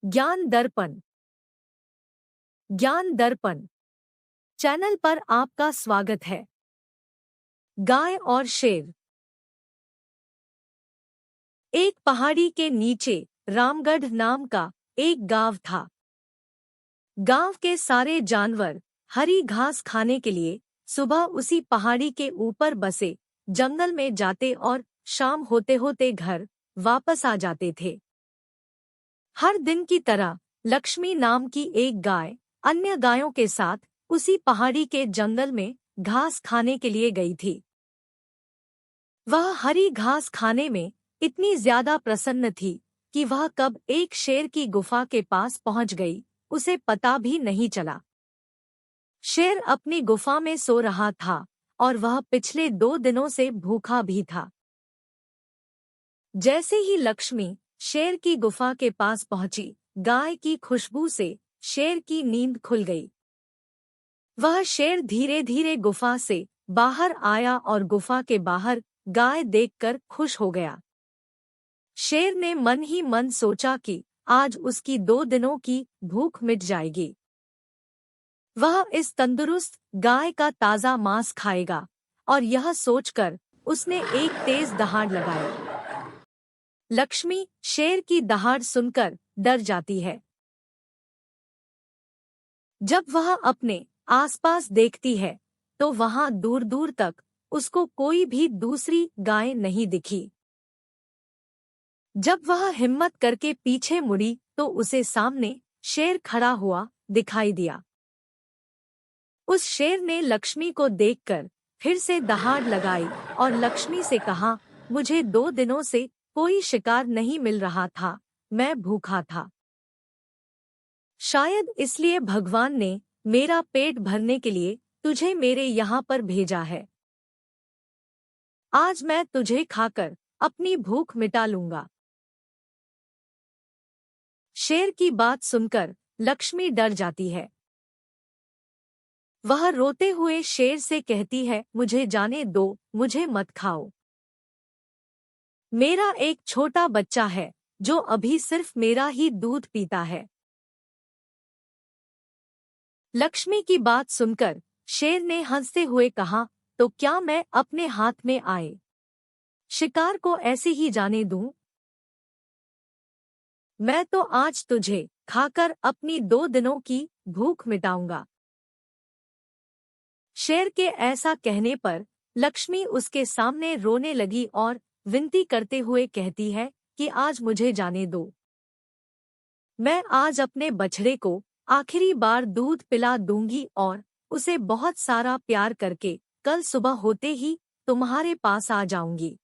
ज्ञान दर्पण। ज्ञान दर्पण चैनल पर आपका स्वागत है। गाय और शेर। एक पहाड़ी के नीचे रामगढ़ नाम का एक गांव था। गांव के सारे जानवर हरी घास खाने के लिए सुबह उसी पहाड़ी के ऊपर बसे जंगल में जाते और शाम होते होते घर वापस आ जाते थे। हर दिन की तरह लक्ष्मी नाम की एक गाय अन्य गायों के साथ उसी पहाड़ी के जंगल में घास खाने के लिए गई थी। वह हरी घास खाने में इतनी ज्यादा प्रसन्न थी कि वह कब एक शेर की गुफा के पास पहुंच गई, उसे पता भी नहीं चला। शेर अपनी गुफा में सो रहा था और वह पिछले 2 दिनों से भूखा भी था। जैसे ही लक्ष्मी शेर की गुफा के पास पहुंची, गाय की खुशबू से शेर की नींद खुल गई। वह शेर धीरे धीरे गुफा से बाहर आया और गुफा के बाहर गाय देखकर खुश हो गया। शेर ने मन ही मन सोचा कि आज उसकी 2 दिनों की भूख मिट जाएगी। वह इस तंदुरुस्त गाय का ताज़ा मांस खाएगा, और यह सोचकर उसने एक तेज दहाड़ लगाई। लक्ष्मी शेर की दहाड़ सुनकर डर जाती है। जब वह अपने आसपास देखती है तो वहां दूर दूर तक उसको कोई भी दूसरी गाय नहीं दिखी। जब वह हिम्मत करके पीछे मुड़ी तो उसे सामने शेर खड़ा हुआ दिखाई दिया। उस शेर ने लक्ष्मी को देखकर फिर से दहाड़ लगाई और लक्ष्मी से कहा, मुझे 2 दिनों से कोई शिकार नहीं मिल रहा था, मैं भूखा था। शायद इसलिए भगवान ने मेरा पेट भरने के लिए तुझे मेरे यहाँ पर भेजा है। आज मैं तुझे खाकर अपनी भूख मिटा लूंगा। शेर की बात सुनकर लक्ष्मी डर जाती है। वह रोते हुए शेर से कहती है, मुझे जाने दो, मुझे मत खाओ। मेरा एक छोटा बच्चा है जो अभी सिर्फ मेरा ही दूध पीता है। लक्ष्मी की बात सुनकर शेर ने हंसते हुए कहा, तो क्या मैं अपने हाथ में आए शिकार को ऐसे ही जाने दूं? मैं तो आज तुझे खाकर अपनी 2 दिनों की भूख मिटाऊंगा। शेर के ऐसा कहने पर लक्ष्मी उसके सामने रोने लगी और विनती करते हुए कहती है कि आज मुझे जाने दो। मैं आज अपने बछड़े को आखिरी बार दूध पिला दूंगी और उसे बहुत सारा प्यार करके कल सुबह होते ही तुम्हारे पास आ जाऊंगी।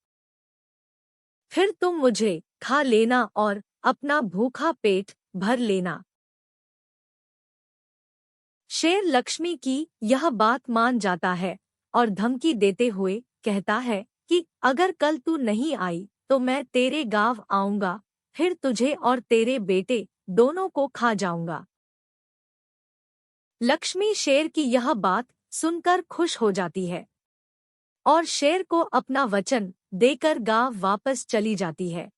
फिर तुम मुझे खा लेना और अपना भूखा पेट भर लेना। शेर लक्ष्मी की यह बात मान जाता है और धमकी देते हुए कहता है कि अगर कल तू नहीं आई तो मैं तेरे गांव आऊंगा, फिर तुझे और तेरे बेटे दोनों को खा जाऊंगा। लक्ष्मी शेर की यह बात सुनकर खुश हो जाती है और शेर को अपना वचन देकर गांव वापस चली जाती है।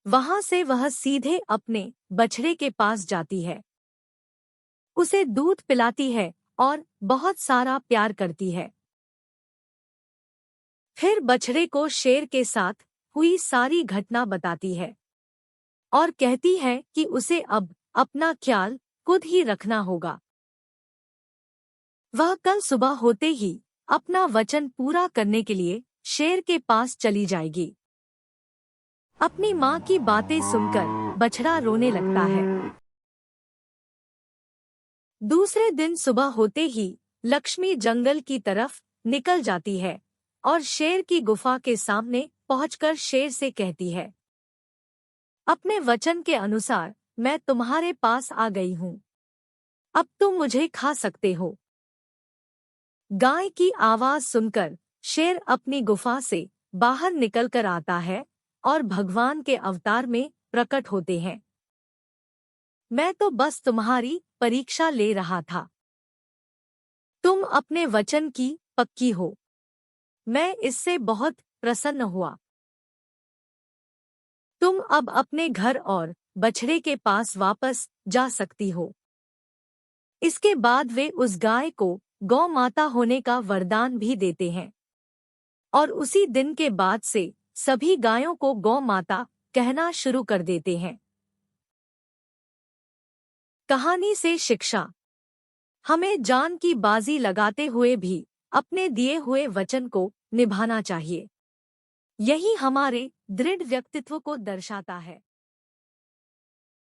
वहां से वह सीधे अपने बछड़े के पास जाती है, उसे दूध पिलाती है और बहुत सारा प्यार करती है। फिर बछड़े को शेर के साथ हुई सारी घटना बताती है और कहती है कि उसे अब अपना ख्याल खुद ही रखना होगा। वह कल सुबह होते ही अपना वचन पूरा करने के लिए शेर के पास चली जाएगी। अपनी माँ की बातें सुनकर बछड़ा रोने लगता है। दूसरे दिन सुबह होते ही लक्ष्मी जंगल की तरफ निकल जाती है और शेर की गुफा के सामने पहुंचकर शेर से कहती है, अपने वचन के अनुसार मैं तुम्हारे पास आ गई हूँ, अब तुम मुझे खा सकते हो। गाय की आवाज सुनकर शेर अपनी गुफा से बाहर निकलकर आता है और भगवान के अवतार में प्रकट होते हैं। मैं तो बस तुम्हारी परीक्षा ले रहा था। तुम अपने वचन की पक्की हो, मैं इससे बहुत प्रसन्न हुआ। तुम अब अपने घर और बछड़े के पास वापस जा सकती हो। इसके बाद वे उस गाय को गौ माता होने का वरदान भी देते हैं और उसी दिन के बाद से सभी गायों को गौ माता कहना शुरू कर देते हैं। कहानी से शिक्षा। हमें जान की बाजी लगाते हुए भी अपने दिए हुए वचन को निभाना चाहिए। यही हमारे दृढ़ व्यक्तित्व को दर्शाता है।